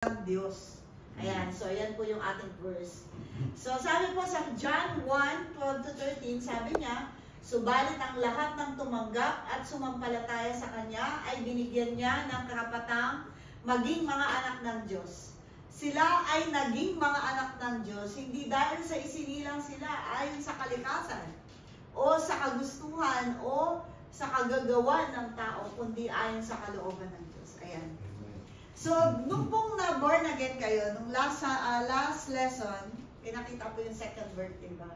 ng Diyos. Ayan, so yan po yung ating verse. So sabi po sa John 1:12-13, sabi niya, subalit ang lahat ng tumanggap at sumampalataya sa Kanya ay binigyan niya ng karapatang maging mga anak ng Diyos. Sila ay naging mga anak ng Diyos, hindi dahil sa isinilang sila ayon sa kalikasan, o sa kagustuhan, o sa kagagawan ng tao, kundi ayon sa kalooban ng Diyos. Ayan. So, nung pong na-born again kayo, nung last lesson, pinakita po yung second birth, diba?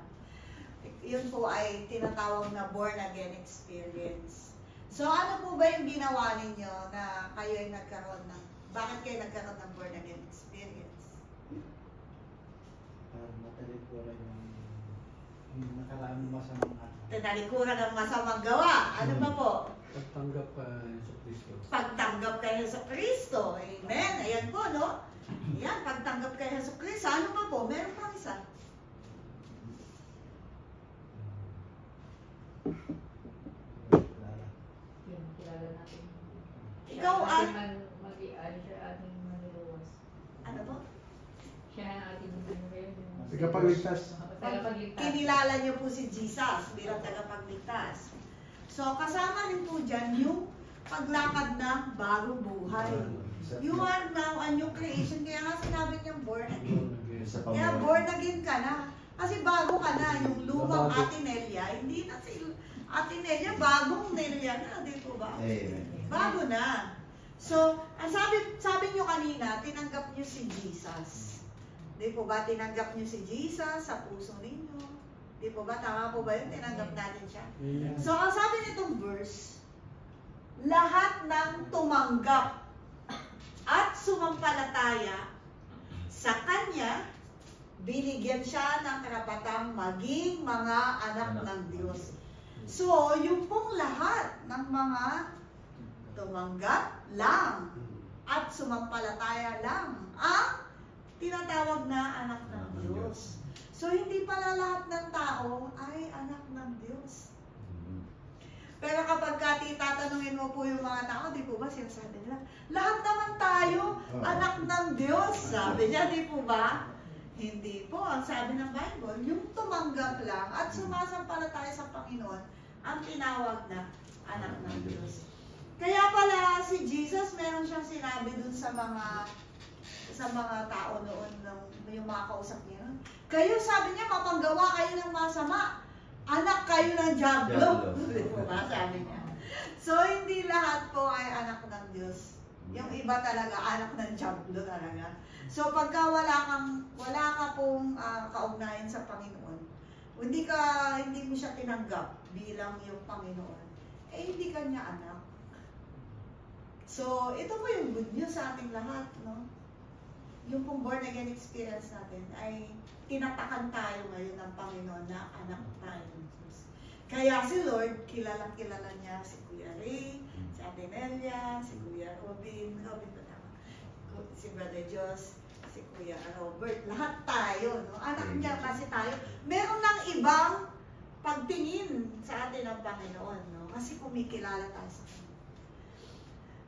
Yun po ay tinatawag na born again experience. So, ano po ba yung ginawa ninyo na kayo ay nagkaroon ng, bakit kayo nagkaroon ng born again experience? Matalikuran yung nakaraan masamang araw. Tinalikuran ng masamang gawa. Ano ba po? Pagtanggap ka sa Kristo. Pagtanggap kay Hesus Kristo. Amen. Ayan po, no? Ayan, pagtanggap kay Hesus Kristo. Ano pa po? Meron pang isa. Kilala natin. Ikaw ay... Siya ating manluluwas. Ano po? Siya ang ating Tagapagligtas. Tagapagligtas. Kinilala niyo po si Jesus bilang tagapagligtas. So, kasama rin po dyan yung paglakad ng bagong buhay. You are now a new creation. Kaya nga sinabi niyang born again. Kaya born again ka na. Kasi bago ka na. Yung lumang Atenellia, hindi na si Atenellia, bagong Nelia na. Di po ba? Bago na. So, ang sabi niyo kanina, tinanggap niyo si Jesus. Di po ba? Tinanggap niyo si Jesus sa puso ninyo. Di po ba? Tama po ba yun? Tinanggap natin siya. So, ang sabi nitong verse, lahat ng tumanggap at sumampalataya sa Kanya, binigyan siya ng karapatang maging mga anak ng Diyos. So, yung pong lahat ng mga tumanggap lang at sumampalataya lang ang tinatawag na anak ng Diyos. So, hindi pala lahat ng tao ay anak ng Diyos. Pero kapag tatanungin mo po yung mga tao, di po ba sinasabi nila, lahat naman tayo anak ng Diyos. Sabi niya, di po ba? Hindi po. Ang sabi ng Bible, yung tumanggap lang at sumasampalataya sa Panginoon, ang tinawag na anak ng Diyos. Kaya pala si Jesus, meron siyang sinabi dun sa mga tao noon, yung mga kausap niya. Kayo, sabi niya, mapanggawa kayo ng masama. Anak kayo ng Diablo. Diba? Sabi niya. So, hindi lahat po ay anak ng Diyos. Yung iba talaga, anak ng Diablo talaga. So, pagka wala ka pong kaugnayan sa Panginoon, hindi mo siya tinanggap bilang yung Panginoon, eh, hindi ka niya anak. So, ito po yung good news sa ating lahat, no? Yung pong born again experience natin ay tinatakan tayo ngayon ng Panginoon na anak tayo ng Diyos. Kaya si Lord, kilala niya si Kuya Ray, si Ate Nelia, si Kuya Robin ba tama? Si Brother Diyos, si Kuya Robert, lahat tayo, no? Anak niya kasi tayo. Meron ng ibang pagtingin sa atin ng Panginoon, no? Kasi kumikilala tayo sa Kanya.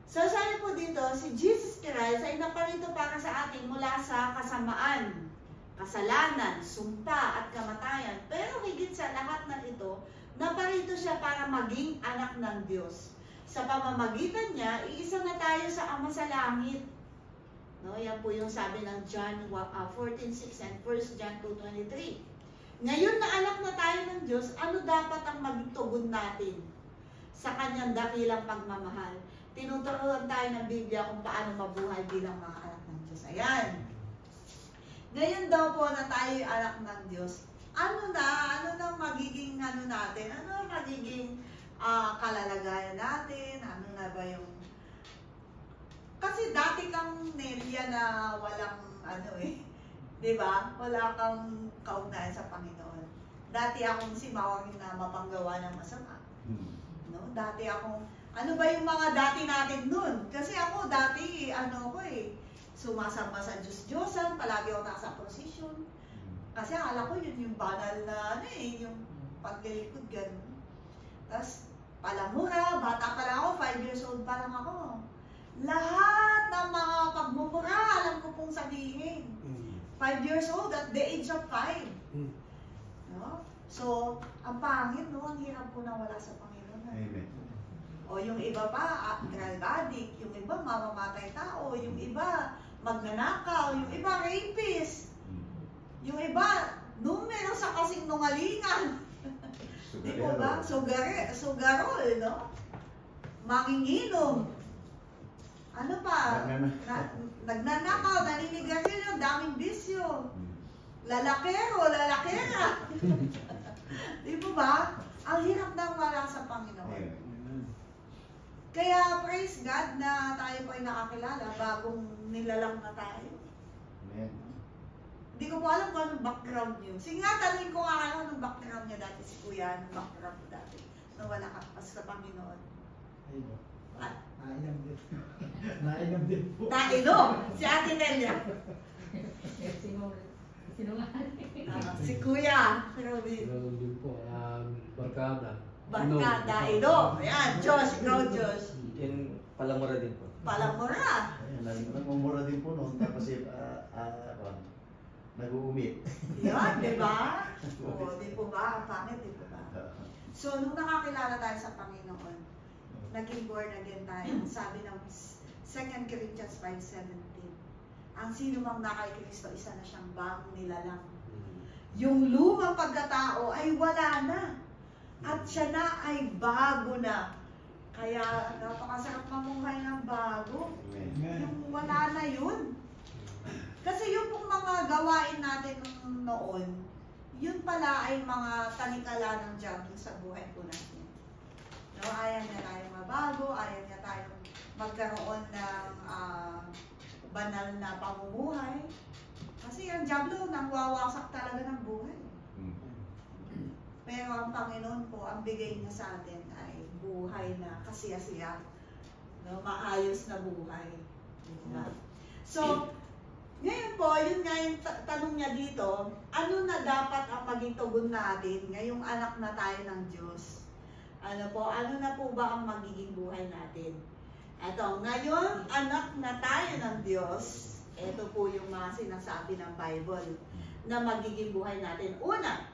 So, sabi po dito, si Jesus Christ ay naparito para sa atin mula sa kasamaan, kasalanan, sumpa at kamatayan. Pero higit sa lahat ng ito, naparito siya para maging anak ng Diyos. Sa pamamagitan niya, iisa na tayo sa Ama sa langit. No, yan po yung sabi ng John 14:6 and 1 John 2:23. Ngayon na anak na tayo ng Diyos, ano dapat ang maging tugon natin sa Kanyang dakilang pagmamahal? Tinuturuan tayo ng Biblia kung paano mabuhay bilang mga anak ng Diyos. Ayan. Ngayon daw po na tayo anak ng Diyos, ano na magiging natin? Ano ang magiging kalalagayan natin? Ano na ba yung... Kasi dati kang Nelia na walang di ba? Wala kang kaugnayan sa Panginoon. Dati akong si Mawang na mapanggawa ng masama. No? Dati akong... Ano ba yung mga dati natin nun? Kasi ako dati, sumasamba sa Diyos-Diyosan, palagi ako nasa posisyon. Kasi akala ko yun yung banal na, yung paglilikod, gano'n. Tapos, palamura, bata pa lang ako, 5 years old pa lang ako. Lahat ng mga pagmumura, alam ko pong sabihin. 5 years old at the age of 5. No? So, ang pangit, no? Ang hirap po na wala sa Panginoon. Amen. O yung iba pa, drug addict, yung iba mamamatay tao, yung iba magnanakaw, yung iba rapist, yung iba numero sa kasinungalingan. Di po ba? Sugarol, no? Manginginom. Ano pa? Nagnanakaw, naninigarilyo, daming bisyo. Lalakero, lalakera. Di po ba? Ang hirap nang wala sa Panginoon. Kaya praise God na tayo po ay nakakilala bagong nilalang na tayo. Amen. Hindi ko po alam kung anong background niyo. Sige nga, tanongin ko nga ano anong background niya dati si Kuya, anong background mo dati na wala ka pa sa Panginoon. Ayun. At, Nainom din. Nainom din po. nainom, si Ate Nelia. Si Kuya, Robin. Pero din po, barkada. Barkada, inom. Ayan, Josh, ikaw Josh. Yun, palamura din po. Palamura. Ayun, nagmumura din po noon. Tapos nag-uumit. Yan, di ba? O, di po ba? Ang pangit, di po ba? So, nung nakakilala tayo sa Panginoon, naging born again tayo. Sabi ng 2 Corinthians 5:17, ang sino mang na kay Kristo, isa na siyang bagong nilalang. Yung lumang pagkatao ay wala na. At siya na ay bago na. Kaya napakasarap mamuhay ng bago. Amen. Yung wala na yun. Kasi yung pong mga gawain natin noon, yun pala ay mga tanikala ng diablo sa buhay po natin. No, ayaw niya tayong mabago, ayaw niya tayong magkaroon ng banal na pamumuhay. Kasi ang diablo nangwawasak talaga ng buhay. Pero ang Panginoon po, ang bigay niya sa atin ay buhay na kasiyasiya. No, maayos na buhay. Diba? So, ngayon po, yun nga yung tanong niya dito, ano na dapat ang maging tugon natin ngayong anak na tayo ng Diyos? Ano na po ba ang magiging buhay natin? Eto, ngayon, anak na tayo ng Diyos, ito po yung mga sinasabi ng Bible na magiging buhay natin. Una,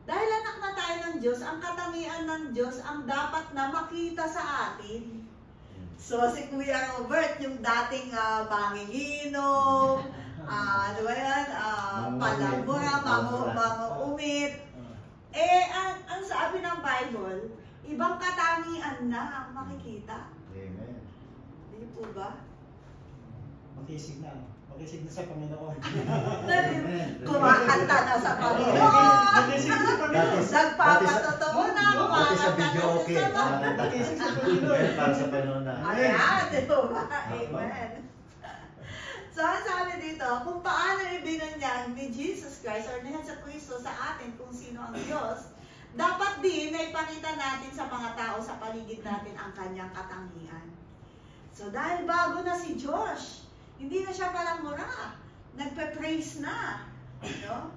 dahil anak na tayo ng Diyos, ang katangian ng Diyos ang dapat na makita sa atin. So, si Kuya Robert, yung dating manginginom, ano ba yan, palamura, mamuumit. Ang sabi ng Bible, ibang katangian na ang makikita. Amen. Di po ba? Makisig na. Makisig na sa Panginoon. Kumakanta na sa Panginoon. Makisig na sa Panginoon. Nagpapatotoo na. Dati sa video okay. Makisig sa Panginoon. Para sa Panginoon na. Ayan, di ba? Amen. So, ang sabi dito, kung paano ibinunyag ni Jesus Christ or ni Jesu Cristo sa atin kung sino ang Diyos, dapat din na ipakita natin sa mga tao sa paligid natin ang kanyang katangian. So, dahil bago na si Josh, hindi na siya palang mura. Nagpe-praise na. No?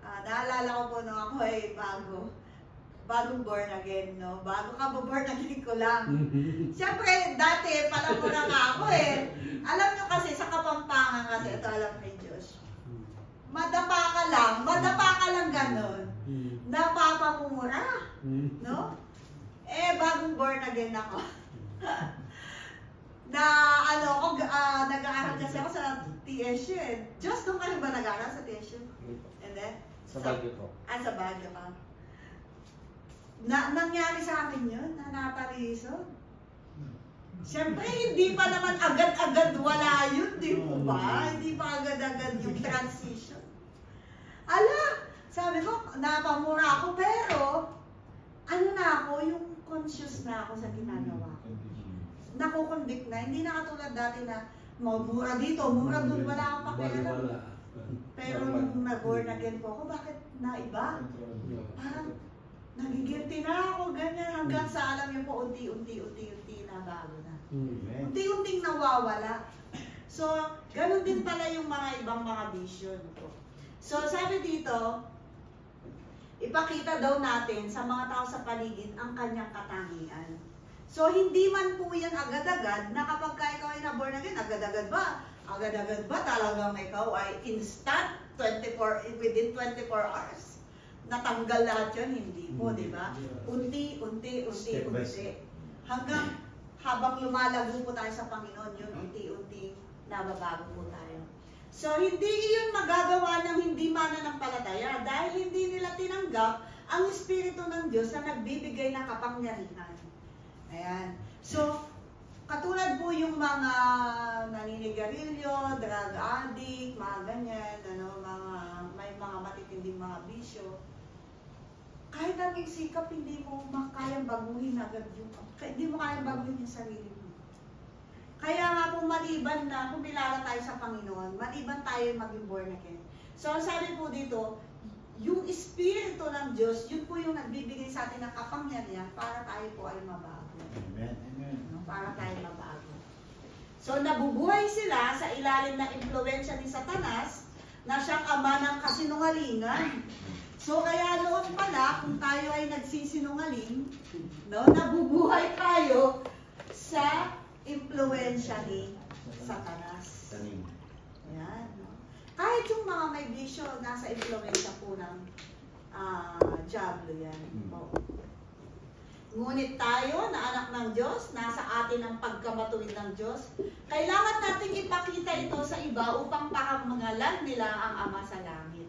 Naalala ko po nung ako ay bagong born again, no? Bago ka born again ko lang. Siyempre, dati palang mura nga ako eh. Alam nyo kasi, sa Kapampangan kasi, ito alam kay Josh. Madapa ka lang ganon. Napapamumura. No? Bagong born again ako. Nag-aaral kasi ako sa TSU eh. Diyos, doon ka rin ba nag-aaral sa TSU? And then? Sa Baguio po. Sa Baguio ka. Nangyari sa akin yun, na natalisod. Siyempre, hindi pa naman agad-agad wala yun, di po ba? Hindi pa agad-agad yung transition. Sabi ko, napamura ako, pero ano na ako, yung conscious na ako sa ginagawa ko. Nakukonvict na, hindi na katulad dati na mura dito, mura doon, wala akong pakialam. Pero nung nag-born again po ako, bakit naiba? Parang nagigilty na ako, ganyan, hanggang sa alam niyo po, unti na bago na. Unti-unting nawawala. So, ganun din pala yung mga ibang mga vision ko. So, sabi dito, ipakita daw natin sa mga tao sa paligid ang kanyang katangian. So, hindi man po yan agad-agad na kapag ka ikaw ay na-born again, agad-agad ba? Agad-agad ba talagang ikaw ay instant, within 24 hours? Natanggal lahat yun? Hindi po, di ba? Unti. Step by step. Hanggang habang lumalago po tayo sa Panginoon, yun, unti-unti nababago po tayo. So, hindi yun magagawa ng hindi mananampalataya dahil hindi nila tinanggap ang Espiritu ng Diyos na nagbibigay ng kapangyarihan. Ayan. So, katulad po yung mga naninigarilyo, drug addict, mga ganyan, may mga matitinding mga bisyo, kahit anong sikap, hindi mo kayang baguhin agad hindi mo kayang baguhin yung sarili mo. Kaya nga po maliban na kumilala tayo sa Panginoon, maliban tayo maging born again. So, sabi po dito, yung Espiritu ng Diyos, yun po yung nagbibigay sa atin ng kapangyarihan para tayo po ay mabago. Amen. Amen. Para tayo mabago. So, nabubuhay sila sa ilalim ng impluwensya ni Satanas na siyang ama ng kasinungalingan. So, kaya noon pala, kung tayo ay nagsisinungaling, nabubuhay tayo sa impluwensya ni Satanas. Tanim. Ayan. Kahit yung mga may bisyo, nasa impluwensya po ng diablo yan. Ngunit tayo na anak ng Diyos, nasa atin ang pagkamatuwid ng Diyos, kailangan nating ipakita ito sa iba upang parangalan nila ang Ama sa langit.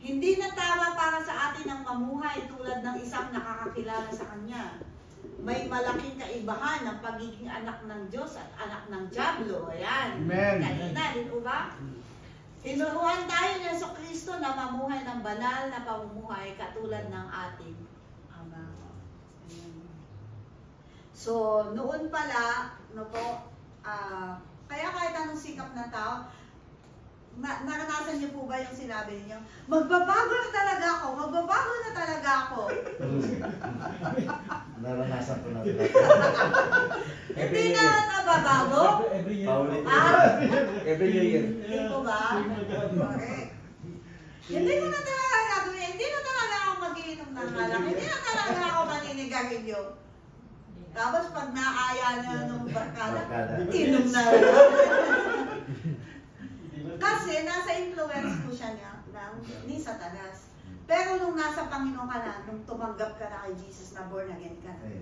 Hindi na tama para sa atin ang mamuhay tulad ng isang nakakakilala sa Kanya. May malaking kaibahan ng pagiging anak ng Diyos at anak ng diablo. Ayan. Amen. Kanina, di po ba? Tinuruan tayo ni Jesucristo na mamuhay ng banal na pamumuhay katulad ng ating Ama. So, noon pala, kaya kahit anong sikap ng tao, naranasan niyo po ba yung sinabi niyo? Magbabago na talaga ako, magbabago na talaga ako. Naranasan ko na ito. Hindi na nababago? Every year. Paulit. Every year. Hindi po ba? Correct. Hindi ko na talaga gagawin. Hindi na talaga ako mag-iinom ng alak. Hindi na talaga ako maninigarilyo. Tapos pag naaya na nung barkada, inom na lang. Kasi nasa influence po siya ni Satanas. Pero nung nasa Panginoon ka na, nung tumanggap ka na kay Jesus na born again ka na,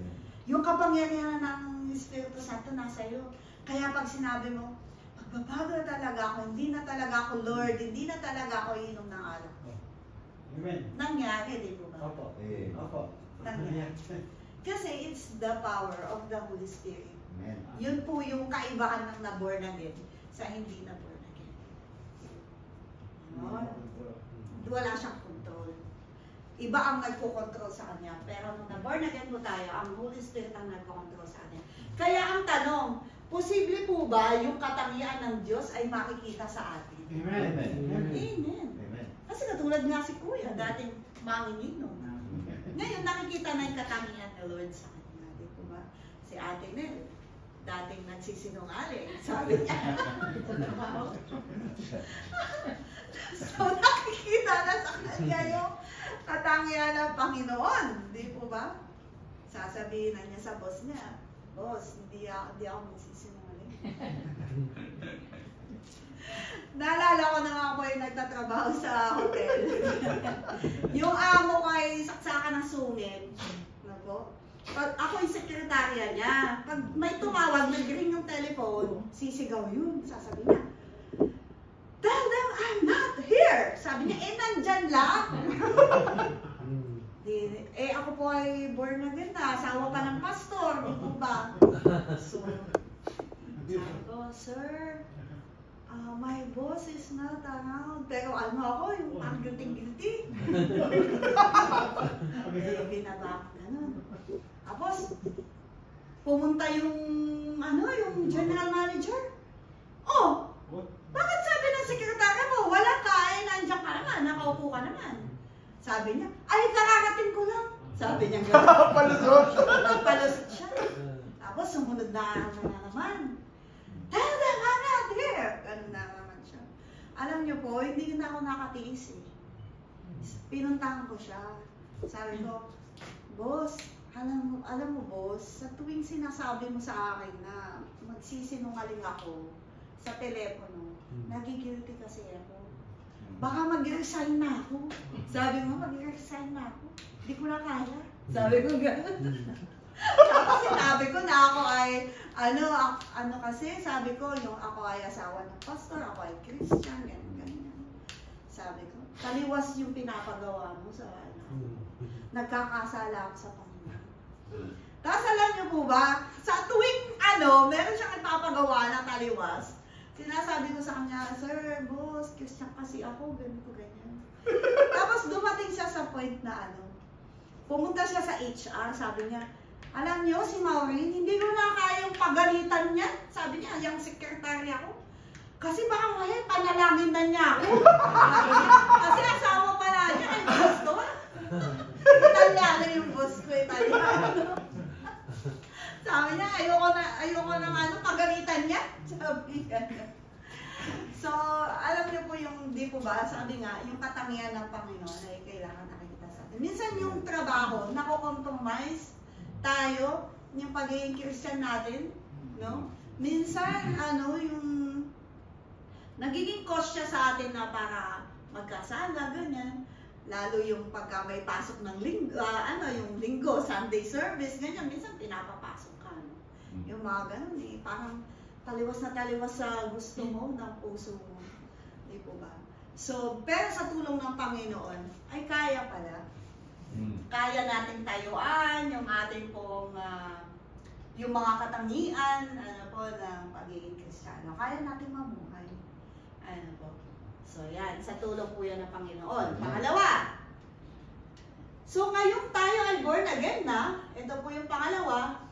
yung kapangyarihan ng Espiritu Santo nasa iyo. Kaya pag sinabi mo, magbabago na talaga ako, hindi na talaga ako Lord, hindi na talaga ako inom ng alak. Amen. Nangyari, di po ba? Opo. Eh. Opo. Nangyari. Kasi it's the power of the Holy Spirit. Amen. Yun po yung kaibahan ng na-born again sa hindi na-born again. No? Wala siyang control. Iba ang nagko-control sa kanya. Pero nung na-born again po tayo, ang Holy Spirit ang nagko-control sa kanya. Kaya ang tanong, posible po ba yung katangian ng Diyos ay makikita sa atin? Amen. Amen. Amen. Amen. Kasi katulad nga si Kuya, dating manginginom. Ngayon, nakikita na yung katangian ng Lord sa kanya. Di po ba? Si Ate Nel, dating nagsisinungaling. Sabi niya. So, nakikita na sa kanya yung katangian ng Panginoon. Di po ba? Sasabihin na niya sa boss niya, Boss, hindi ako magsisinungaling. Naalala ko na nga ako ay nagtatrabaho sa hotel. Yung amo ko ay saksakan ng sungit. Pag ako yung sekretarya niya, pag may tumawag, nag-ring yung telephone, sisigaw yun. Sasabi niya, tell them I'm not here. Sabi niya, nandyan lang. Ako po ay born again na, asawa pa ng pastor, di po ba? So, sabi ko, Sir, my boss is not around. Pero ano ako, yung ang guilty. Binaba ko ganun. Tapos, pumunta yung general manager. Oh, bakit sabi ng sekretary mo, wala ka, nandiyan ka naman, nakaupo ka naman. Sabi niya, ay, kararating ko lang. Sabi niya gano'n. Palusot siya. Tapos, sumunod na naman. Tell them I'm not here. Ganun na naman siya. Alam niyo po, hindi na ako nakatiis eh. Pinuntahan ko siya. Sabi ko, Boss, alam mo boss, sa tuwing sinasabi mo sa akin na magsisinungaling ako sa telepono, nagigilty kasi ako. Baka mag-resign na ako. Sabi mo, mag-resign na ako. Hindi ko na kaya. Sabi ko gano'n. Tapos sinabi ko na ako ay, ano kasi, sabi ko, yung ako ay asawa ng pastor, ako ay Christian, ganyan. Sabi ko, taliwas yung pinapagawa mo sa nagkakasala ako sa Panginoon. Tapos alam niyo po ba, sa tuwing meron siyang nagpapagawa ng taliwas, sinasabi ko sa kanya, sir, boss, Christian kasi ako, ganito, ganyan. Tapos dumating siya sa point na pumunta siya sa HR, sabi niya, alam niyo, si Maureen, hindi ko na kayang pagalitan niya. Sabi niya, yung secretary ako. Kasi baka ngayon, panalangin na niya ako. Kasi asawa pala niya, ay boss ko. Italiano yung boss ko, Italiano. Sabi niya, ayoko na pagalitan niya. Sabi niya. So, alam niyo po yung, di po ba, sabi nga, yung katangian ng Panginoon ay kailangan nakikita sa atin. Minsan yung trabaho, nako-compromise tayo, yung pagiging Christian natin, no? Minsan, yung nagiging cost siya sa atin na para magkasala, ganyan. Lalo yung pagka may pasok ng linggo, yung linggo, Sunday service, ganyan, minsan pinapapasok ka. No? Yung mga ganun parang taliwas na taliwas sa gusto mo, ng puso mo. Di po ba? So, pero sa tulong ng Panginoon, ay kaya pala. Kaya natin tayuan, yung ating pong, yung mga katangian, ng pagiging Kristiyano. Kaya natin mamuhay. So, yan. Sa tulong po yan ng Panginoon. Pangalawa. So, ngayon tayo ay born again na. Ito po yung pangalawa.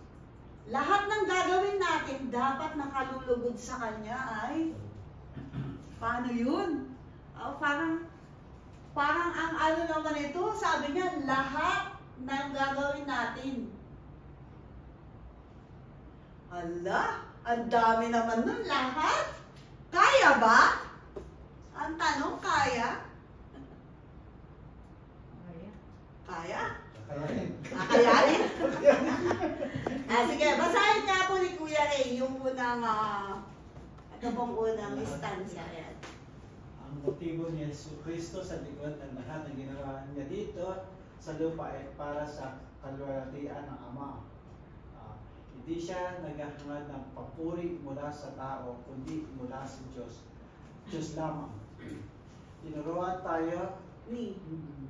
Lahat ng gagawin natin dapat nakalulugod sa Kanya ay paano yun? Parang ang naman ito, sabi niya, lahat ng gagawin natin. Ala, ang dami naman nun, lahat. Kaya ba? Ang tanong, kaya? Kaya? Kakayanin? Sige, basahin nga po ni Kuya Ray yung unang, ito pong unang stanza. Yan. Ang motibo ni Jesucristo sa likod ng lahat ng ginawa niya dito sa lupa ay para sa kalwalhatian ng Ama. Hindi siya naghahangad ng papuri mula sa tao, kundi mula sa Diyos. Diyos lamang. Tinuruan tayo ni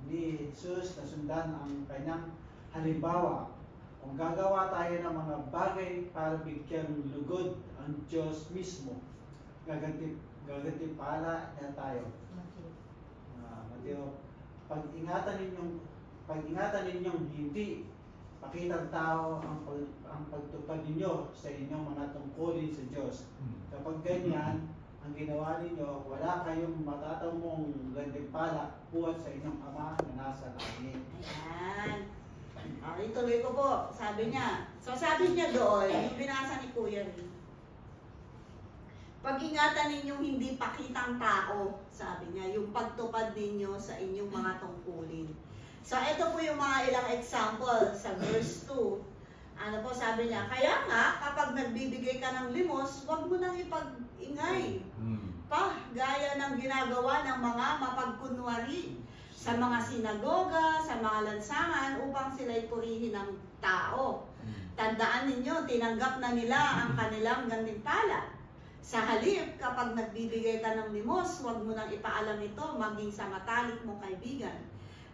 Jesus na sundan ang kanyang halimbawa. Kung gagawa tayo ng mga bagay para bigyan lugod ang Diyos mismo, gagantimpala niya tayo. Mateo, pag-ingatan ninyong hindi pakitang tao ang pagtupad ninyo sa inyong mga tungkulin sa Diyos. Kapag ganyan, ang ginawa ninyo, wala kayong matatamong gantimpala buhat sa inyong Ama na nasa langit. Ayan. Okay, tuloy ko po. Sabi niya. So sabi niya doon, yung binasa ni Kuya Rin, pag-ingatan ninyong hindi pakitang tao, sabi niya, yung pagtupad ninyo sa inyong mga tungkulin. So ito po yung mga ilang example sa verse 2. Ano po sabi niya, kaya nga kapag nagbibigay ka ng limos, huwag mo nang ipag-ingay. Gaya ng ginagawa ng mga mapagkunwari sa mga sinagoga, sa mga lansangan upang sila'y purihin ng tao. Tandaan ninyo, tinanggap na nila ang kanilang gantimpala. Sa halip, kapag nagbibigay ka ng limos, huwag mo nang ipaalam ito maging sa matalik mong kaibigan.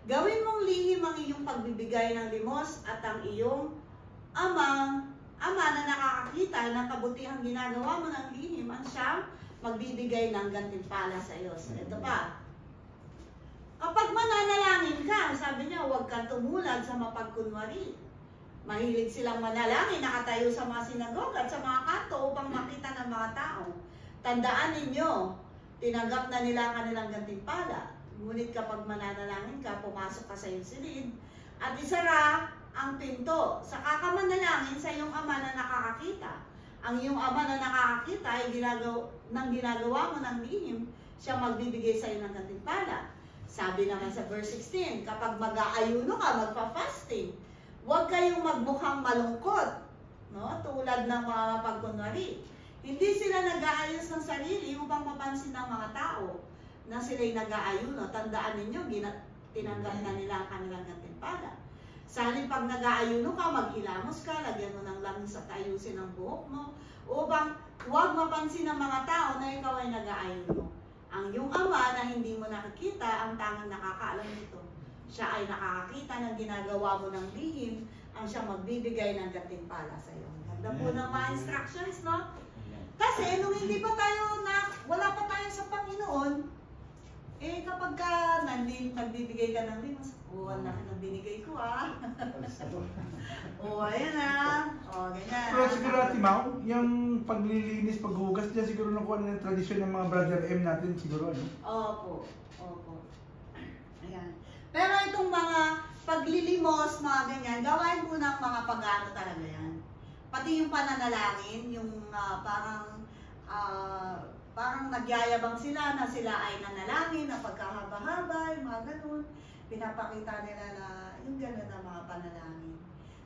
Gawin mong lihim ang iyong pagbibigay ng limos at ang iyong ama na nakakakita ng kabutihang ginagawa mo ng lihim ang siyang magbibigay ng gantimpala sa iyo. So, ito pa. Kapag mananalangin ka, sabi niya, huwag kang tumulag sa mapagkunwari. Mahilig silang manalangin, nakatayo sa mga sinagoga at sa mga kanto upang makita ng mga tao. Tandaan ninyo, tinanggap na nila ang kanilang gantimpala. Ngunit kapag mananalangin ka, pumasok ka sa iyong silid at isara ang pinto. Saka ka manalangin sa iyong Ama na nakakakita. Ang iyong Ama na nakakakita ay ginagawa mo ng lihim, siya magbibigay sa iyo ng gantimpala. Sabi naman sa verse 16, kapag mag-aayuno ka, magpa-fasting, huwag kayong magmukhang malungkot, no? Tulad ng mga pagkunwari. Hindi sila nag-aayos ng sarili upang mapansin ng mga tao na sila'y nag-aayuno. Tandaan ninyo, tinanggap na nila ang kanilang gantimpala. Sa halip pag nag-aayuno ka, maghilamos ka, lagyan mo ng langis at ayusin ang buhok mo, upang huwag mapansin ng mga tao na ikaw ay nag-aayuno. Ang iyong ama na hindi mo nakikita, ang tanging nakakaalam nito. Siya ay nakakakita ng ginagawa mo ng lihim, ang siya magbibigay ng gantimpala sa iyo. Ganda po ng mga instructions, no? Kasi nung hindi pa tayo wala pa tayo sa Panginoon, kapag ka nagbibigay ka ng limos, ang laki ng binigay ko ayan ganyan. Pero siguro Ate Mau, yung paglilinis, paghugas dyan, siguro nakuha na ng tradisyon ng mga Brother M natin, siguro ano? Opo. Ayan. Pero itong mga paglilimos, mga ganyan, gawain po ng mga pag-ano talaga yan. Pati yung pananalangin, yung parang nagyayabang sila na sila ay nanalangin, na pagkahaba-haba, yung mga ganun. Pinapakita nila na yung ganun na mga panalangin.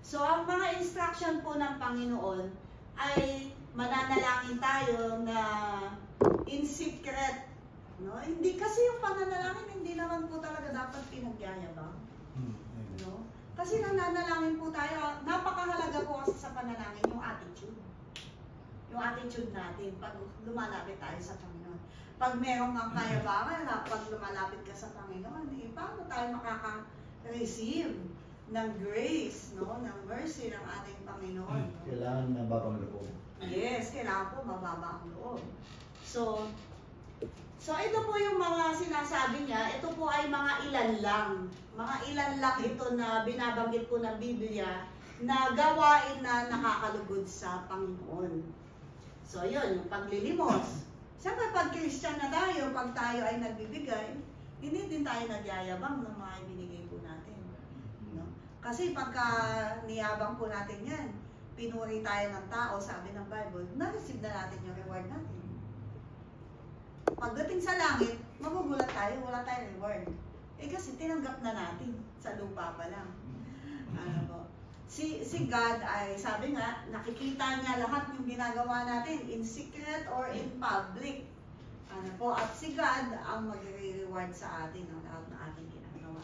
So, ang mga instruction po ng Panginoon ay mananalangin tayo na in secret. No? Hindi kasi yung pananalangin, hindi naman po talaga dapat pinagyayabang. No? Kasi nananalangin po tayo, napakahalaga po kasi sa panalangin yung attitude. Yung attitude natin pag lumalapit tayo sa Panginoon. Pag meron kang kayabangan na pag lumalapit ka sa Panginoon, paano tayo makaka-receive ng grace, no? Ng mercy ng ating Panginoon. No? Kailangan mababang loob. Yes, kailangan po mababa ang loob. So ito po yung mga sinasabi niya, ito po ay mga ilan lang. Mga ilan lang ito na binabanggit po ng Biblia na gawain na nakakalugod sa Panginoon. So yun, yung paglilimos. Siyempre pag Christian na tayo, pag tayo ay nagbibigay, hindi din tayo nagyayabang ng mga ibinigay po natin. No? Kasi pagka niyabang po natin yan, pinuri tayo ng tao, sabi ng Bible, na-receive na natin yung reward natin. Pagdating sa langit, magugulat tayo, wala tayong reward. Kasi tinanggap na natin sa lupa pa lang. Ano po? Si God ay, sabi nga, nakikita niya lahat yung ginagawa natin in secret or in public. Ano po? At si God ang magre-reward sa atin ng lahat na ating ginagawa.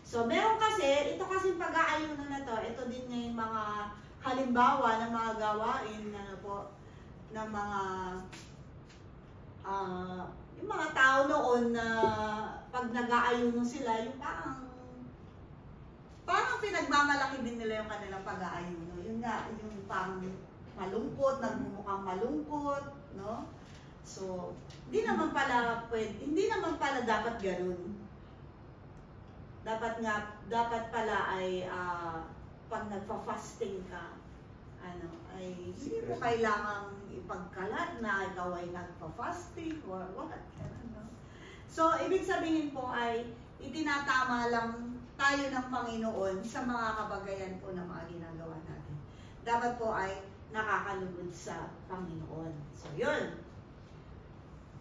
So, meron kasi, ito kasi pag-aayuno na to, ito din yung mga halimbawa ng mga gawain, ano po, ng mga yung mga tao noon na pag nag-aayuno sila, yung parang pinagmamalaki din nila yung kanilang pag-aayuno. Yun nga, yung parang malungkot, nagmumukhang malungkot, no? So, hindi naman pala dapat ganun. Dapat pala ay pag nagfa-fasting ka, ay hindi mo kailangang ipagkalat na ikaw ay nagpa-fasting or what. So, ibig sabihin po ay itinatama lang tayo ng Panginoon sa mga kabagayan po ng mga ginagawa natin. Dapat po ay nakakalugod sa Panginoon. So, yun.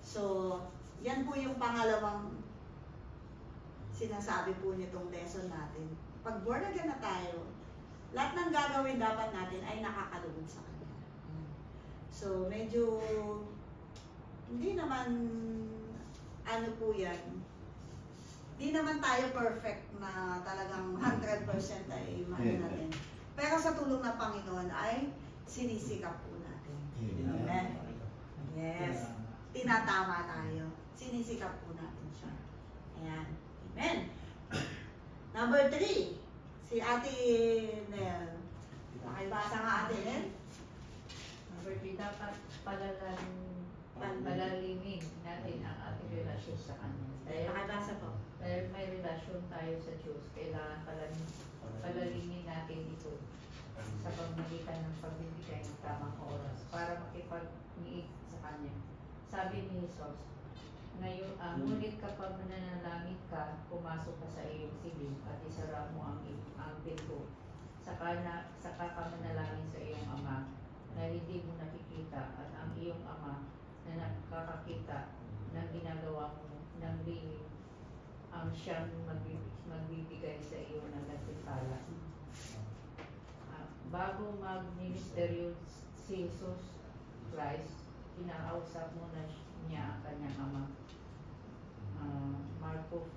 So, yan po yung pangalawang sinasabi po nitong lesson natin. Pag born again na tayo, lahat ng gagawin dapat natin ay nakakalugod sa Kanya. So, medyo hindi naman ano po yan. Hindi naman tayo perfect na talagang 100% ay mahal natin. Pero sa tulong ng Panginoon ay sinisikap po natin. Amen? Yes. Tinatama tayo. Sinisikap po natin siya. Ayan. Amen. Number 3. Si Ate Nel. Pakibasa nga Ate Nel. Number 3, dapat palalimin natin ang ating relasyon sa Kanya. Pakibasa po. Dahil may relasyon tayo sa Diyos, kailangan palalimin natin ito sa pamamagitan ng pagbibigay ng tamang oras para makipag-niig sa Kanya. Sabi ni Jesus, ngayon, ngunit kapag mananalangin ka, pumasok ka sa iyong silid at isara mo ang pinto. Saka ka manalangin sa iyong Ama na hindi mo nakikita at ang iyong Ama na nakakakita ng ginagawa mo ng lihim ang siyang magbibigay sa iyo ng nagtitala. bago mag-ministeryo si Jesus Christ, kinakausap muna niya ang kanyang ama. Marcos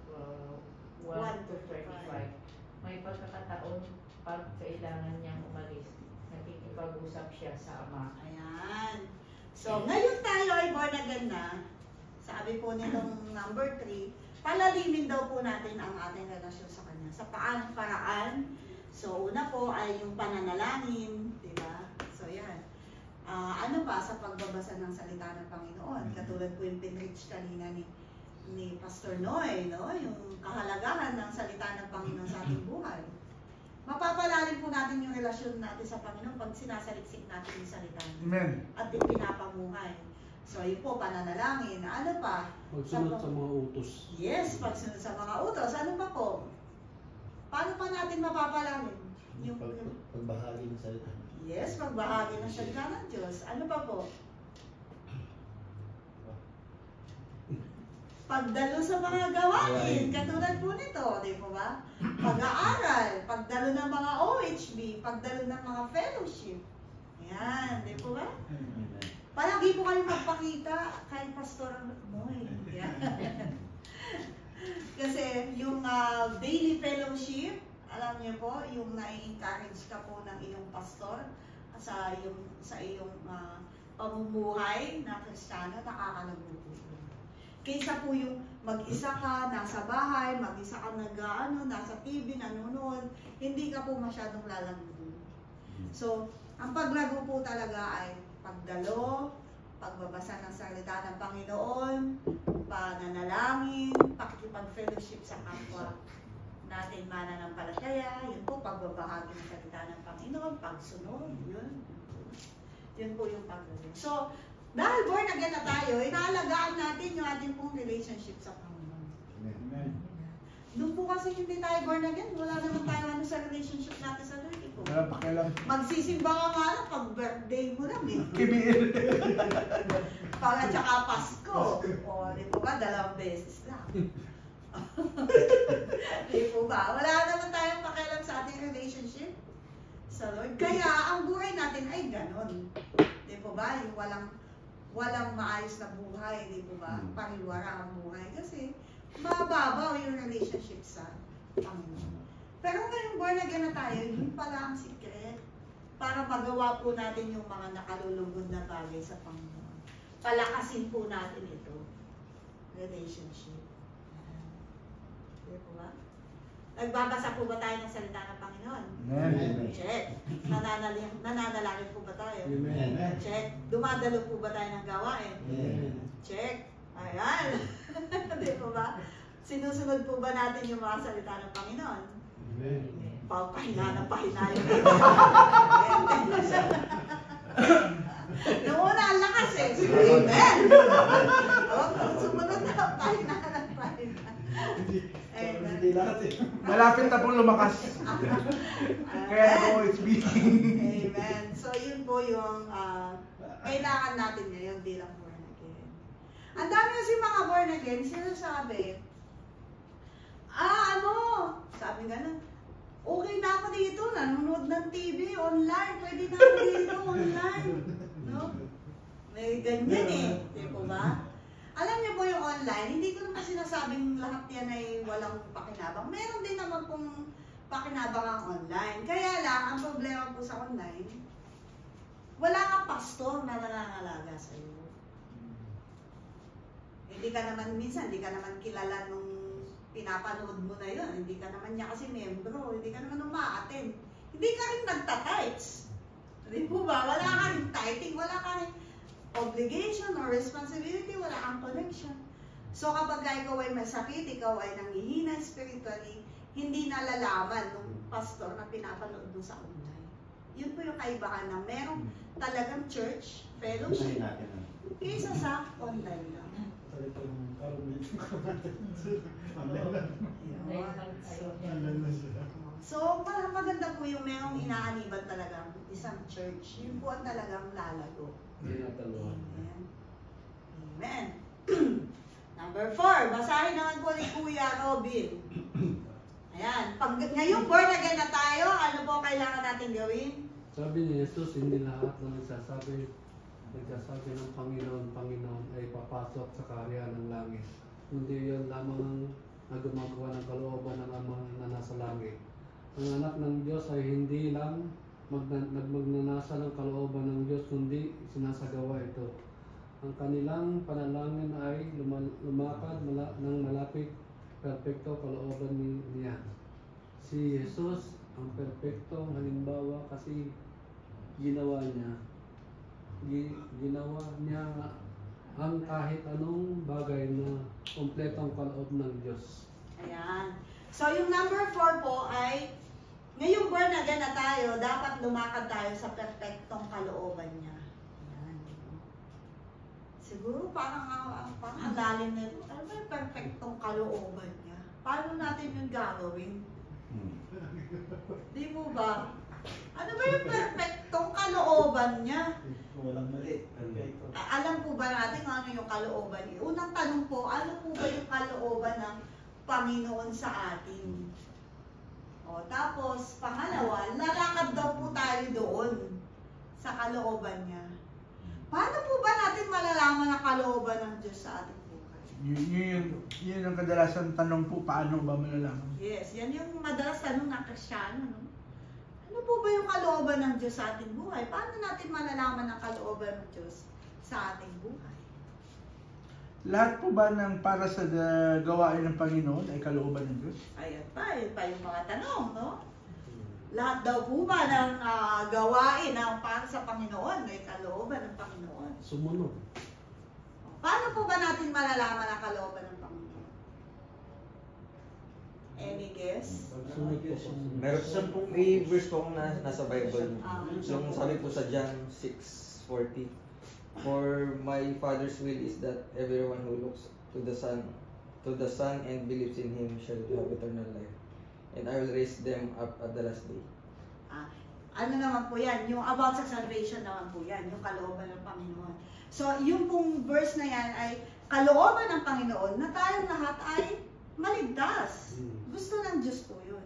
1 to 35. May pagkakataon pag kailangan niyang umalis, nakikipag-usap siya sa ama. Ayan. So, ngayon tayo ay born again na. Sabi po nitong number 3, palalimin daw po natin ang ating relasyon sa Kanya. Sa paanong paraan? So, una po ay yung pananalangin, di ba? So, yan. Ano pa sa pagbabasa ng salita ng Panginoon? Katulad po yung pinreach kanina ni Pastor Noy, no? Yung kahalagahan ng salita ng Panginoon sa ating buhay. Mapapalalim po natin yung relasyon natin sa Panginoon pag sinasaliksik natin yung salita niya. Amen. At ipinapamuhay. So, yun po, pananalangin. Ano pa? Pagsunod sa mga utos. Yes, pagsunod sa mga utos. Ano pa po? Paano pa natin mapapalalim? Yung, Pagbahagi ng salita. yes, magbahagi ng salita ng Diyos. Ano pa po? Pagdalo sa mga gawain, katulad po nito, di po ba? Pag-aaral, pagdalo ng mga OHB, pagdalo ng mga fellowship. Ayan, di po ba? Amen. Palagi po kayo magpakita kay Pastor Noy. Yan. Kasi yung daily fellowship, alam niyo po, yung nai-encourage ka po ng iyong pastor sa iyong pamumuhay na Kristiyano, nakakalago po. Kaysa po yung mag-isa ka, nasa bahay, mag-isa ka nasa TV, nanonood, hindi ka po masyadong lalago. So, ang paglago po talaga ay pagdalo, pagbabasa ng salita ng Panginoon, pananalangin, pakikipag-fellowship sa kapwa natin mananampalataya, yun po, pagbabahagi ng salita ng Panginoon, pagsunod, yun. Yun po yung paglago. So, dahil born again na tayo, inaalagaan natin yung ating pong relationship sa Panginoon. Amen. Doon po kasi hindi tayo born again, wala naman tayo sa relationship natin sa Lord. Po. Wala pakialam. Magsisimba ka nga lang pag birthday mo lang eh. KBL. Pag at saka Pasko. O, di po ba, 2 beses lang. Di po ba? Wala naman tayong pakialam sa ating relationship sa Lord. Kaya ang buhay natin ay ganon. Di po ba? Yung walang maayos na buhay, di po ba? Pariwara ang buhay. Kasi mababaw yung relationship sa Panginoon. Pero ngayong born again na tayo, yun pala ang secret para magawa po natin yung mga nakalulugod na bagay sa Panginoon. Palakasin po natin ito. Relationship. Di po ba? Nagbabasa po ba tayo ng salita ng Panginoon? Amen. Check. Nananalangin po ba tayo? Amen. Check. Dumadalo po ba tayo ng gawain? Amen. Check. Ayan. Di po ba? Sinusunod po ba natin yung mga salita ng Panginoon? Amen. Pahina ng pahina yun. Noong una, ang lakas eh. Amen. Sumunod na, pahina ng pahina. Amen. Hindi lahat eh. Malapit na pong lumakas. Kaya ako OHB. Amen. So, yun po yung kailangan natin ngayon bilang born again. Ang dami kasi mga born again, sinasabi, sabi nga na, okay na ako dito, nanonood ng TV, online, pwede na ako dito, online. No? May ganyan eh, di po ba? Alam niyo po yung online, hindi ko naman sinasabing lahat yan ay walang pakinabang. Meron din naman pong pakinabang ang online. Kaya lang, ang problema po sa online, wala kang pastor na nangangalaga sa iyo. Hindi ka naman, minsan, hindi ka naman kilala nung pinapanood mo na yun. Hindi ka naman niya kasi membro, hindi ka naman umaattend. Hindi ka rin nagta-tithes. Hindi po ba? Wala ka rin tithing, wala ka rin obligation or responsibility, wala kang connection. So kapag ikaw ay masakit, ikaw ay nanghihina spiritually, hindi nalalaman ng pastor na pinapanood mo sa online. Yun po yung kaibahan na merong talagang church, fellowship, kaysa sa online lang. Ito yung karulit. So, maganda po yung merong inaaniban talagang isang church. Yun po ang talagang lalago. Amen. Amen. Number 4, basahin naman po ni Kuya Robin. Ayan. Pag ngayong born again na tayo, ano po kailangan natin gawin? Sabi ni Jesus, hindi lahat na nagsasabi ng Panginoon, Panginoon ay papasok sa kaharian ng langit. Hindi yun lamang na gumagawa ng kalooban ng Ama na nasa langit. Ang anak ng Diyos ay hindi lang magnanasa ng kalooban ng Diyos, kundi sinasagawa ito. Ang kanilang panalangin ay lumakad ng malapit, perpekto kalooban niya. Si Jesus ang perpektong halimbawa kasi ginawa niya ang kahit anong bagay na kumpletong kaloob ng Diyos. Ayan. So, yung number 4 po ay, ngayong born again na tayo, dapat lumakad tayo sa perfectong kalooban niya. Ayan. Siguro parang ang lalim na ito. Ano ba yung perfectong kalooban niya? Paano natin yung gagawin? Di mo ba? Ano ba yung perfectong kalooban niya? Walang mali. Perfecto. Alam po ba natin kung ano yung kalooban niya? Unang tanong po, ano po ba yung kalooban ng Panginoon sa atin? O, tapos, pangalawa, lalakad daw po tayo doon sa kalooban niya. Paano po ba natin malalaman ang kalooban ng Diyos sa ating buhay? Yun ang kadalasan tanong po, paano ba malalaman? Yes, yan yung madalas tanong ng Kristyano, no? Ano po ba yung kalooban ng Diyos sa ating buhay? Paano natin malalaman ang kalooban ng Diyos sa ating buhay? Lahat po ba ng para sa gawain ng Panginoon ay kalooban ng Diyos? Ayan pa yung mga tanong, no? Lahat daw po ba ng gawain na para sa Panginoon ay kalooban ng Panginoon? Sumunod. Paano po ba natin malalaman ang kalooban ng Panginoon? Any guess? Meron sa may verse po akong nasa Bible. Ah. Yung sabi po sa John 6:40. For my Father's will is that everyone who looks to the Son and believes in Him shall have eternal life. And I will raise them up at the last day. Ano naman po yan? Yung about sa salvation naman po yan. Yung kalooban ng Panginoon. So, yung pong verse na yan ay kalooban ng Panginoon na tayong lahat ay maligtas. Gusto ng Diyos po yun.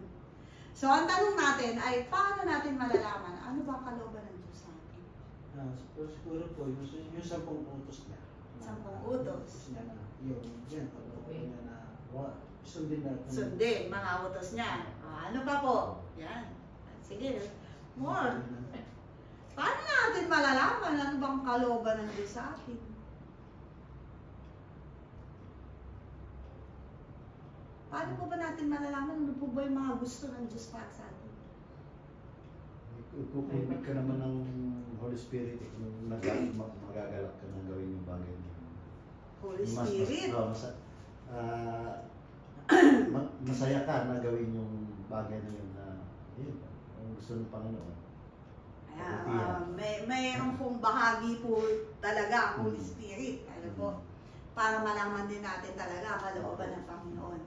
So, ang tanong natin ay, paano natin malalaman? Ano ba ang kalooban ng Diyos sa atin? Siguro po, yung 10 utos niya. 10 utos. Niya na, yung yan, kalooban niya na, sundin natin. Sundin, mga utos niya. Ano pa po? Yan. Sige, more. Paano natin malalaman ano bang kalooban ng Diyos sa atin? Paano po ba natin malalaman ano po ba yung mga gusto ng Diyos para sa atin? Kukumit ka naman ng Holy Spirit kung magagalak ka ng gawin yung bagay niya. Holy Spirit? Masaya ka na gawin yung bagay na yun na yun, ang gusto ng Panginoon. Mayroon pong bahagi po talaga ang Holy Spirit. Ano po? Para malaman din natin talaga ang kalooban ng Panginoon.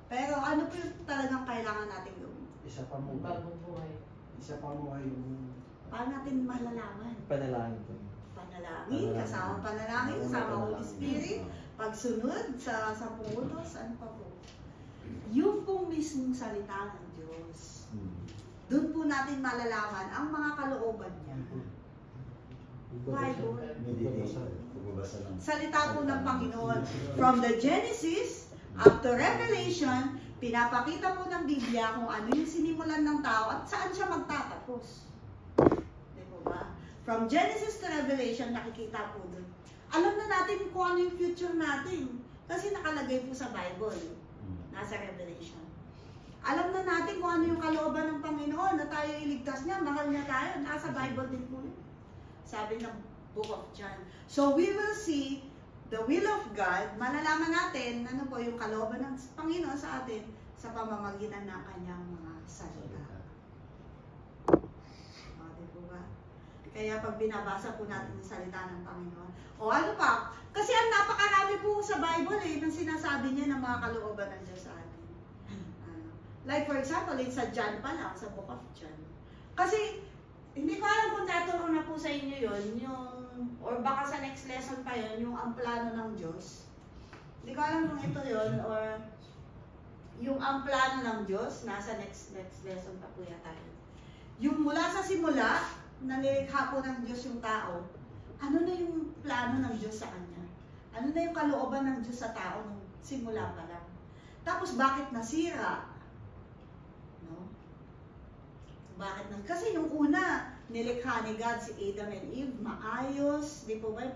Pero ano po yung talagang kailangan natin gawin? Isa pa mo. Bagong buhay. Isa pa mo ay yung Paano natin malalaman? Panalangin po. Panalangin, kasama panalangin, kasama Holy Spirit, pagsunod sa 10 utos, ano pa po? Yung pong mismong salita ng Diyos. Doon po natin malalaman ang mga kalooban niya. Bible. Salita po ng Panginoon. From the Genesis up to Revelation, pinapakita po ng Biblia kung ano yung sinimulan ng tao at saan siya magtatapos. Di po ba? From Genesis to Revelation, nakikita po doon. Alam na natin kung ano yung future natin. Kasi nakalagay po sa Bible. Nasa Revelation. Alam na natin kung ano yung kalooban ng Panginoon na tayo iligtas niya, mahal niya tayo. Nasa Bible din po yun. Sabi ng Book of John. So we will see the will of God. Malalaman natin ano po yung kalooban ng Panginoon sa atin sa pamamagitan ng kanyang mga salita. Di po ba? Kaya pag binabasa po natin yung salita ng Panginoon. O ano pa? Kasi ang napakarami po sa Bible ng sinasabi niya ng mga kalooban ng Diyos sa atin. Like for example, sa John pa lang, sa Book of John. Kasi, hindi ko alam kung naturo na po sa inyo yun, or baka sa next lesson pa yun, yung ang plano ng Diyos. Hindi ko alam kung ito yun, or yung ang plano ng Diyos, nasa next lesson pa po yata yun. Yung mula sa simula, nanilikha po ng Diyos yung tao, ano na yung plano ng Diyos sa kanya? Ano na yung kalooban ng Diyos sa tao nung simula pa lang? Tapos bakit nasira? No? Bakit na? Kasi yung una, nilikha ni God si Adam and Eve, maayos, di po ba yung